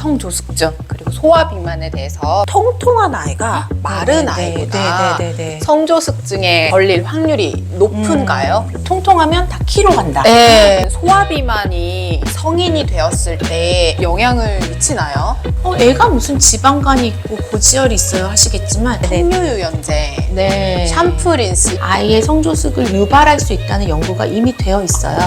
성조숙증 그리고 소화비만에 대해서 통통한 아이가 마른 아이보다 성조숙증에 걸릴 확률이 높은가요? 통통하면 다 키로 간다. 네. 소화비만이 성인이 되었을 때 영향을 미치나요? 애가 무슨 지방간이 있고 고지혈이 있어요 하시겠지만 섬유유연제, 네. 샴푸, 린스 아이의 성조숙을 유발할 수 있다는 연구가 이미 되어 있어요.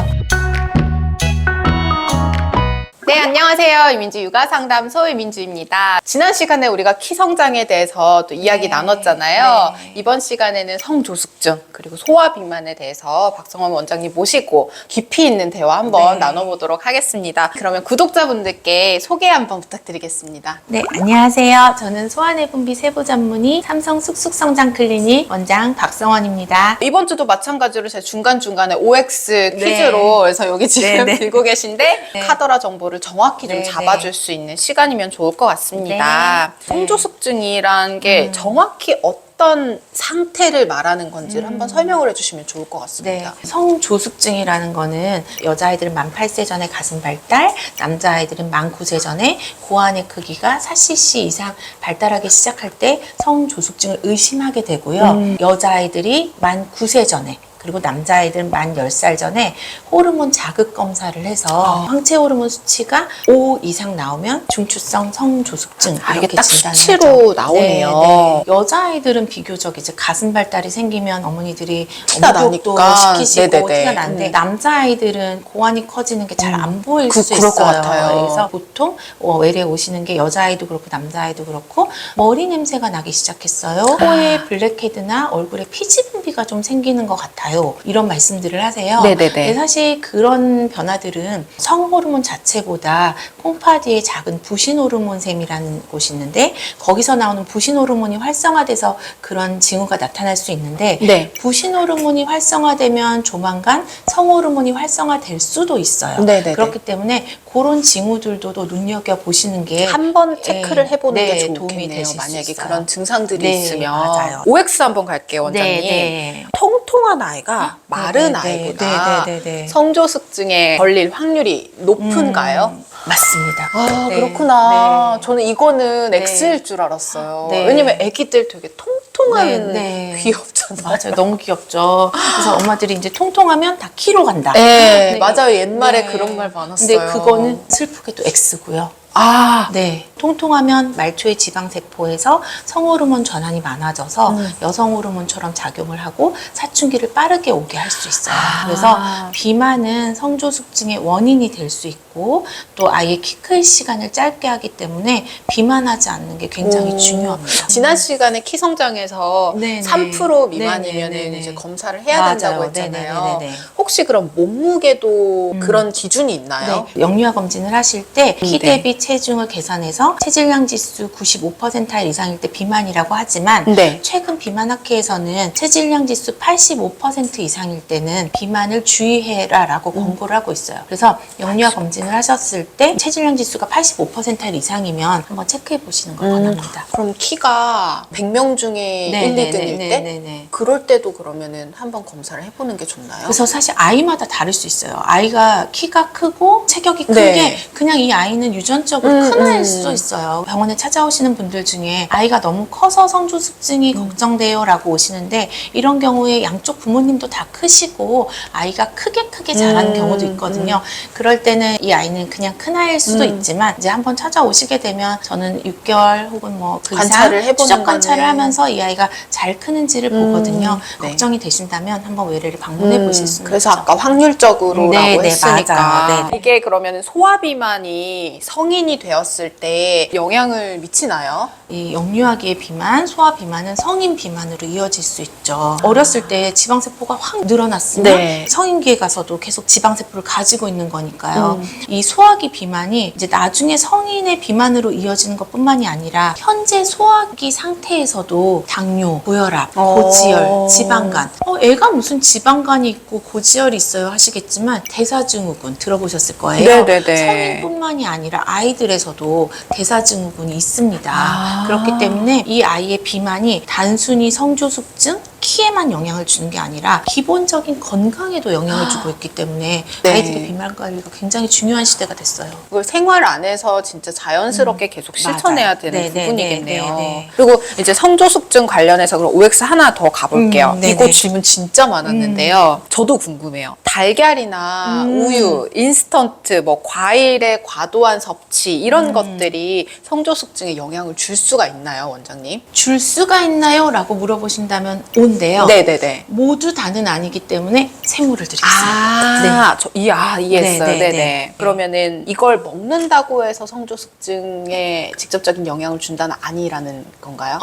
네, 안녕하세요. 이민주 육아상담소 이민주입니다. 지난 시간에 우리가 키 성장에 대해서 또 이야기 나눴잖아요. 이번 시간에는 성조숙증 그리고 소화비만에 대해서 박성원 원장님 모시고 깊이 있는 대화 한번 나눠보도록 하겠습니다. 그러면 구독자분들께 소개 한번 부탁드리겠습니다. 네, 안녕하세요. 저는 소아내분비 세부 전문의 삼성 쑥쑥성장 클리닉 원장 박성원입니다. 이번 주도 마찬가지로 제가 중간중간에 OX 퀴즈로 그래서 여기 지금 들고 계신데 카더라 정보를 정확히 좀 잡아줄 수 있는 시간이면 좋을 것 같습니다. 성조숙증이란 게 정확히 어떤 상태를 말하는 건지를 한번 설명을 해주시면 좋을 것 같습니다. 성조숙증이라는 거는 여자아이들은 만 8세 전에 가슴 발달, 남자아이들은 만 9세 전에 고환의 크기가 4cc 이상 발달하기 시작할 때 성조숙증을 의심하게 되고요. 여자아이들이 만 9세 전에 그리고 남자아이들은 만 10살 전에 호르몬 자극 검사를 해서 황체 호르몬 수치가 5 이상 나오면 중추성 성조숙증 이게 이렇게 딱 진단을 수치로 하죠. 나오네요. 여자아이들은 비교적 이제 가슴 발달이 생기면 어머니들이 티가 나니까 시키시고 티가 나는데 남자아이들은 고환이 커지는 게 잘 안 보일 수 그럴 있어요. 것 같아요. 그래서 보통 외래에 오시는 게 여자아이도 그렇고 남자아이도 그렇고 머리 냄새가 나기 시작했어요. 코에 블랙헤드나 얼굴에 피지 분비가 좀 생기는 것 같아요. 이런 말씀들을 하세요. 근데 사실 그런 변화들은 성호르몬 자체보다 콩파디에 작은 부신호르몬샘이라는 곳이 있는데 거기서 나오는 부신호르몬이 활성화돼서 그런 징후가 나타날 수 있는데 부신호르몬이 활성화되면 조만간 성호르몬이 활성화될 수도 있어요. 그렇기 때문에 그런 징후들도 눈여겨보시는 게 한 번 체크를 해보는 게 도움이 좋겠네요. 되실 만약에 수 있어요. 그런 증상들이 있으면. 맞아요. OX 한번 갈게요, 원장님. 통통한 아이가 마른 아이보다 성조숙증에 걸릴 확률이 높은가요? 맞습니다. 아, 그렇구나. 저는 이거는 X일 줄 알았어요. 왜냐면 아기들 되게 통통한 귀엽잖아요. 맞아요. 너무 귀엽죠. 그래서 엄마들이 이제 통통하면 다 키로 간다. 맞아요. 옛말에 그런 말 많았어요. 근데 그거는 슬프게도 X고요. 통통하면 말초의 지방세포에서 성호르몬 전환이 많아져서 여성 호르몬처럼 작용을 하고 사춘기를 빠르게 오게 할 수 있어요. 그래서 비만은 성조숙증의 원인이 될 수 있고 또 아이의 키 클 시간을 짧게 하기 때문에 비만하지 않는 게 굉장히 중요합니다. 지난 시간에 키 성장에서 3% 미만이면 이제 검사를 해야 된다고 했잖아요. 혹시 그럼 몸무게도 그런 기준이 있나요? 영유아 검진을 하실 때 키 대비 체중을 계산해서 체질량 지수 95% 이상일 때 비만이라고 하지만 최근 비만학회에서는 체질량 지수 85% 이상일 때는 비만을 주의해라라고 권고를 하고 있어요. 그래서 영유아 검진을 하셨을 때 체질량 지수가 85% 이상이면 한번 체크해 보시는 걸 권합니다. 그럼 키가 100명 중에 1, 2등일 때? 그럴 때도 그러면은 한번 검사를 해보는 게 좋나요? 그래서 사실 아이마다 다를 수 있어요. 아이가 키가 크고 체격이 큰 게 그냥 이 아이는 유전적으로 큰 아이일 수도 있어요. 병원에 찾아오시는 분들 중에 아이가 너무 커서 성조숙증이 걱정돼요 라고 오시는데 이런 경우에 양쪽 부모님도 다 크시고 아이가 크게 자라는 경우도 있거든요. 그럴 때는 이 아이는 그냥 큰 아이일 수도 있지만 이제 한번 찾아오시게 되면 저는 6개월 혹은 뭐 그 이상 추적 관찰을 하면서 이 아이가 잘 크는지를 보거든요. 걱정이 되신다면 한번 외래를 방문해 보실 수 있죠. 그래서 아까 확률적으로라고 했으니까 이게 그러면 소화비만이 성인이 되었을 때 영향을 미치나요? 이 영유아기의 비만, 소화비만은 성인 비만으로 이어질 수 있죠. 어렸을 때 지방세포가 확 늘어났으면 성인기에 가서도 계속 지방세포를 가지고 있는 거니까요. 이 소화기 비만이 이제 나중에 성인의 비만으로 이어지는 것뿐만이 아니라 현재 소화기 상태에서도 당뇨, 고혈압, 고지혈, 지방간 애가 무슨 지방간이 있고 고지혈이 있어요 하시겠지만 대사증후군 들어보셨을 거예요. 성인뿐만이 아니라 아이들에서도 대사증후군이 있습니다. 그렇기 때문에 이 아이의 비만이 단순히 성조숙증, 키 키에만 영향을 주는 게 아니라 기본적인 건강에도 영향을 주고 있기 때문에 네. 아이들의 비만 관리가 굉장히 중요한 시대가 됐어요. 그걸 생활 안에서 진짜 자연스럽게 계속 실천해야 맞아요. 되는 네, 부분이겠네요. 네, 네, 네. 그리고 이제 성조숙증 관련해서 그럼 OX 하나 더 가볼게요. 네, 이거 네. 질문 진짜 많았는데요. 저도 궁금해요. 달걀이나 우유, 인스턴트, 뭐 과일의 과도한 섭취 이런 것들이 성조숙증에 영향을 줄 수가 있나요, 원장님? 줄 수가 있나요? 라고 물어보신다면 온데요. 네네네. 모두 다는 아니기 때문에 생물을 드리겠습니다. 이해했어요. 네, 네, 네네. 네. 그러면 이걸 먹는다고 해서 성조숙증에 직접적인 영향을 준다는 아니라는 건가요?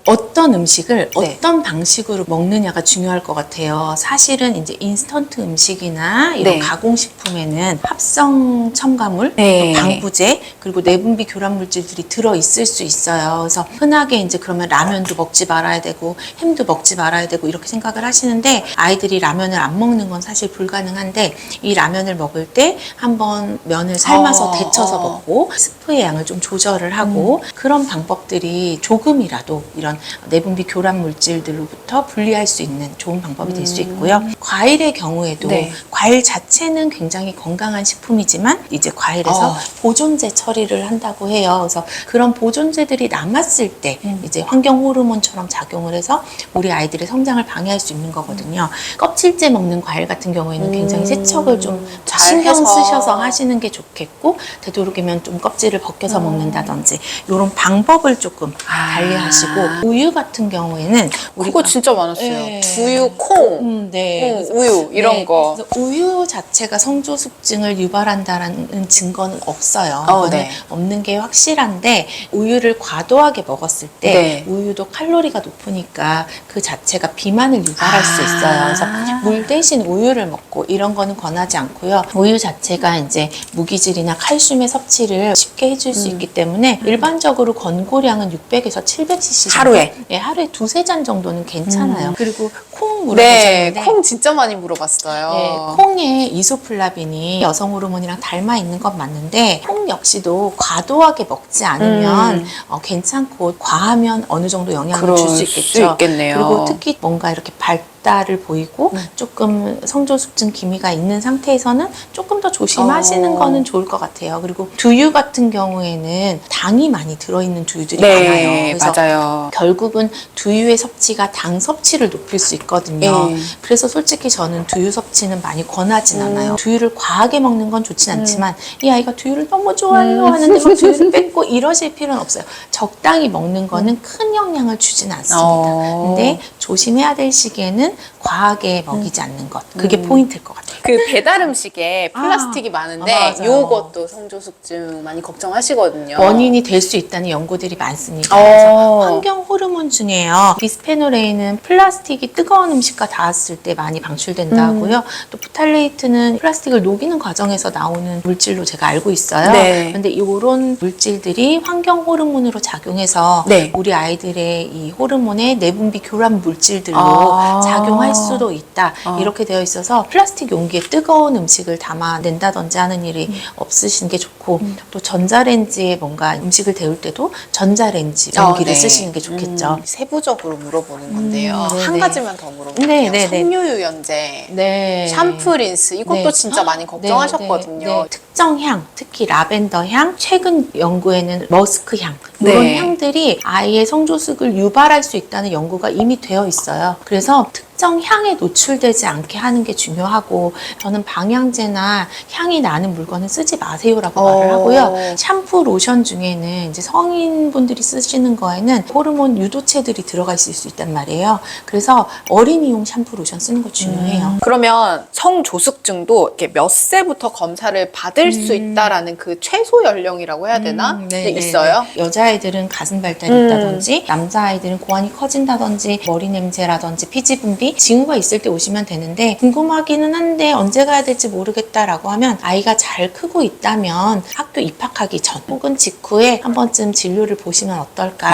어떤 음식을 네. 어떤 방식으로 먹느냐가 중요할 것 같아요. 사실은 이제 인스턴트 음식이나 이런 네. 가공식품에는 합성 첨가물, 네. 방부제, 그리고 내분비 교란 물질들이 들어 있을 수 있어요. 그래서 흔하게 이제 그러면 라면도 먹지 말아야 되고 햄도 먹지 말아야 되고 이렇게 생각을 하시는데 아이들이 라면을 안 먹는 건 사실 불가능한데 이 라면을 먹을 때 한번 면을 삶아서 데쳐서 먹고 스프의 양을 좀 조절을 하고 그런 방법들이 조금이라도 이런 내분비 교란 물질들로부터 분리할 수 있는 좋은 방법이 될 수 있고요. 과일의 경우에도 네. 과일 자체는 굉장히 건강한 식품이지만 이제 과일에서 보존제 처리를 한다고 해요. 그래서 그런 보존제들이 남았을 때 이제 환경 호르몬처럼 작용을 해서 우리 아이들의 성장을 방해할 수 있는 거거든요. 껍질째 먹는 과일 같은 경우에는 굉장히 세척을 좀 잘 신경 해서. 쓰셔서 하시는 게 좋겠고 되도록이면 좀 껍질을 벗겨서 먹는다든지 이런 방법을 조금 달리하시고 우유 같은 경우에는 그거 진짜 많았어요. 네. 두유, 콩, 네. 우유 이런 네. 거. 그래서 우유 자체가 성조숙증을 유발한다라는 증거는 없어요. 이거는 네. 없는 게 확실한데 우유를 과도하게 먹었을 때 네. 우유도 칼로리가 높으니까 그 자체가 비만을 유발할 수 있어요. 그래서 물 대신 우유를 먹고 이런 거는 권하지 않고요. 우유 자체가 이제 무기질이나 칼슘의 섭취를 쉽게 해줄 수 있기 때문에 일반적으로 권고량은 600에서 700cc 정도? 하루에? 네, 하루에 2-3잔 정도는 괜찮아요. 그리고 콩 네, 물어보셨는데 콩 진짜 많이 물어봤어요. 네, 콩에 이소플라빈이 여성 호르몬이랑 닮아 있는 건 맞는데 콩 역시도 과도하게 먹지 않으면 괜찮고 과하면 어느 정도 영향을 줄 수 있겠죠. 있겠네요. 그리고 특히 뭔가 이렇게 발달을 보이고 조금 성조숙증 기미가 있는 상태에서는 조금 더 조심하시는 거는 좋을 것 같아요. 그리고 두유 같은 경우에는 당이 많이 들어있는 두유들이 많아요. 그래서 맞아요. 결국은 두유의 섭취가 당 섭취를 높일 수 있거든요. 네. 그래서 솔직히 저는 두유 섭취는 많이 권하진 않아요. 두유를 과하게 먹는 건 좋진 않지만 이 아이가 두유를 너무 좋아해요 하는데 막 두유를 뺏고 이러실 필요는 없어요. 적당히 먹는 거는 큰 영향을 주진 않습니다. 근데 조심해야 될 시기에는 과하게 먹이지 않는 것. 그게 포인트일 것 같아요. 그 배달 음식에 플라스틱이 많은데 맞아요. 요것도 성조숙증 많이 걱정하시거든요. 원인이 될 수 있다는 연구들이 많습니다. 어. 그래서 환경 호르몬 중에요. 비스페놀 A는 플라스틱이 뜨거운 음식과 닿았을 때 많이 방출된다 하고요. 또 부탈레이트는 플라스틱을 녹이는 과정에서 나오는 물질로 제가 알고 있어요. 네. 그런데 이런 물질들이 환경 호르몬으로 작용해서 네. 우리 아이들의 이 호르몬의 내분비 교란 물질들로 작용할 수도 있다. 이렇게 되어 있어서 플라스틱 용기에 뜨거운 음식을 담아낸다든지 하는 일이 없으신 게 좋고 또 전자레인지에 뭔가 음식을 데울 때도 전자레인지 용기를 네. 쓰시는 게 좋겠죠. 세부적으로 물어보는 건데요. 네네. 한 가지만 더 물어볼게요. 네네네. 섬유유연제, 네. 샴푸, 린스 이것도 네. 진짜 많이 걱정하셨거든요. 네, 네, 네. 특정 향, 특히 라벤더 향, 최근 연구에는 머스크 향 이런 네. 향들이 아이의 성조숙을 유발할 수 있다는 연구가 이미 되어 있어요. 그래서 특정 향에 노출되지 않게 하는 게 중요하고 저는 방향제나 향이 나는 물건은 쓰지 마세요라고 말을 하고요. 샴푸, 로션 중에는 이제 성인분들이 쓰시는 거에는 호르몬 유도체들이 들어가 있을 수 있단 말이에요. 그래서 어린이용 샴푸, 로션 쓰는 거 중요해요. 그러면 성조숙증도 이렇게 몇 세부터 검사를 받을 수 있다라는 그 최소 연령이라고 해야 되나? 네, 있어요? 네. 여자아이들은 가슴 발달이 있다든지 남자아이들은 고환이 커진다든지 머리 냄새라든지 피지 분비 징후가 있을 때 오시면 되는데 궁금하기는 한데 언제 가야 될지 모르겠다라고 하면 아이가 잘 크고 있다면 학교 입학하기 전 혹은 직후에 한 번쯤 진료를 보시면 어떨까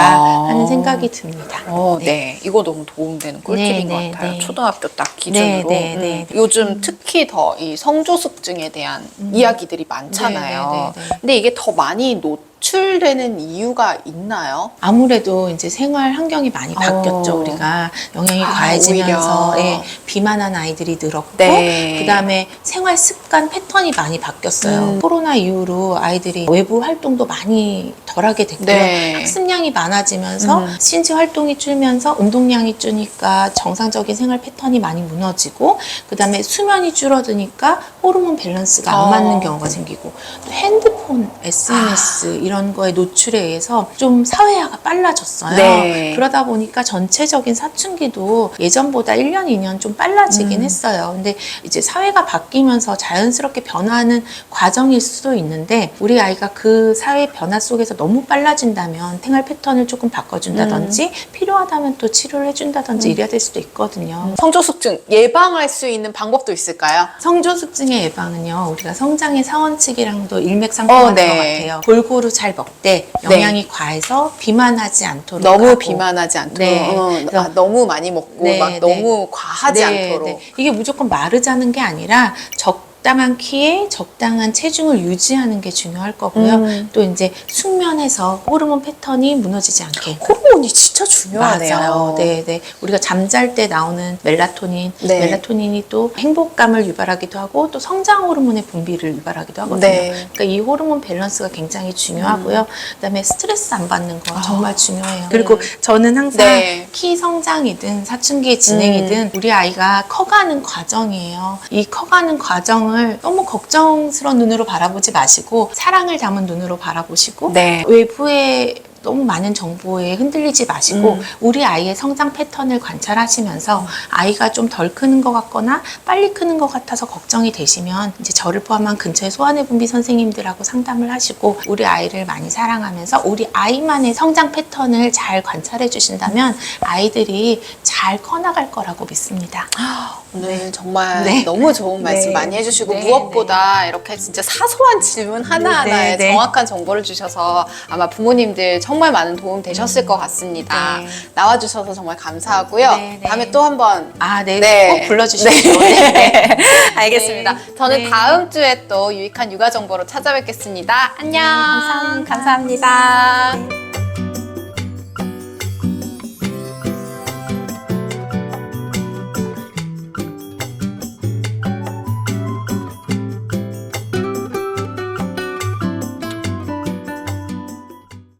하는 생각이 듭니다. 네. 이거 너무 도움되는 꿀팁인 네, 것 같아요. 네. 초등학교 딱 기준으로. 네. 요즘 특히 더 이 성조숙증에 대한 이야기들이 많잖아요. 네. 근데 이게 더 많이 노출되는 이유가 있나요? 아무래도 이제 생활 환경이 많이 바뀌었죠. 우리가 영양이 과해지면서 오히려. 예, 비만한 아이들이 늘었고 네. 그다음에 생활 습관 패턴이 많이 바뀌었어요. 코로나 이후로 아이들이 외부 활동도 많이 덜하게 됐고요. 네. 학습량이 많아지면서 신체 활동이 줄면서 운동량이 줄니까 정상적인 생활 패턴이 많이 무너지고 그다음에 수면이 줄어드니까 호르몬 밸런스가 안 맞는 경우가 생기고 또 핸드폰, SNS 이런 거에 노출에 의해서 좀 사회화가 빨라졌어요. 네. 그러다 보니까 전체적인 사춘기도 예전보다 1년, 2년 좀 빨라지긴 했어요. 근데 이제 사회가 바뀌면서 자연스럽게 변화하는 과정일 수도 있는데 우리 아이가 그 사회 변화 속에서 너무 빨라진다면 생활 패턴을 조금 바꿔준다든지 필요하다면 또 치료를 해준다든지 이래야 될 수도 있거든요. 성조숙증 예방할 수 있는 방법도 있을까요? 성조숙증의 예방은요, 우리가 성장의 사원칙이랑도 일맥상통하는 네. 것 같아요. 골고루 잘 먹되 영양이 과해서 비만하지 않도록 너무 하고. 비만하지 않도록 네. 너무 많이 먹고 네, 막 네. 너무 과하지 네, 않도록 네. 이게 무조건 마르자는 게 아니라 적당한 키에 적당한 체중을 유지하는 게 중요할 거고요. 또 이제 숙면해서 호르몬 패턴이 무너지지 않게. 호르몬이 진짜 중요하네요. 맞아요. 네, 네. 우리가 잠잘 때 나오는 멜라토닌, 네. 멜라토닌이 또 행복감을 유발하기도 하고 또 성장 호르몬의 분비를 유발하기도 하거든요. 네. 그러니까 이 호르몬 밸런스가 굉장히 중요하고요. 그다음에 스트레스 안 받는 거 정말 중요해요. 그리고 저는 항상 네. 키 성장이든 사춘기 진행이든 우리 아이가 커가는 과정이에요. 이 커가는 과정을 너무 걱정스러운 눈으로 바라보지 마시고 사랑을 담은 눈으로 바라보시고 네. 외부에 너무 많은 정보에 흔들리지 마시고 우리 아이의 성장 패턴을 관찰하시면서 아이가 좀 덜 크는 것 같거나 빨리 크는 것 같아서 걱정이 되시면 이제 저를 포함한 근처의 소아내분비 선생님들하고 상담을 하시고 우리 아이를 많이 사랑하면서 우리 아이만의 성장 패턴을 잘 관찰해 주신다면 아이들이 잘 커나갈 거라고 믿습니다. 오늘 정말 네. 너무 좋은 말씀 네. 많이 해주시고 네, 무엇보다 이렇게 진짜 사소한 질문 하나하나에 네, 네. 정확한 정보를 주셔서 아마 부모님들 정말 많은 도움 되셨을 것 같습니다. 네. 나와주셔서 정말 감사하고요. 네, 네. 다음에 또 한번 아, 네. 네. 꼭 불러주십시오. 네. 네. 알겠습니다. 네. 저는 네. 다음 주에 또 유익한 육아 정보로 찾아뵙겠습니다. 안녕. 감사합니다. 감사합니다. 네.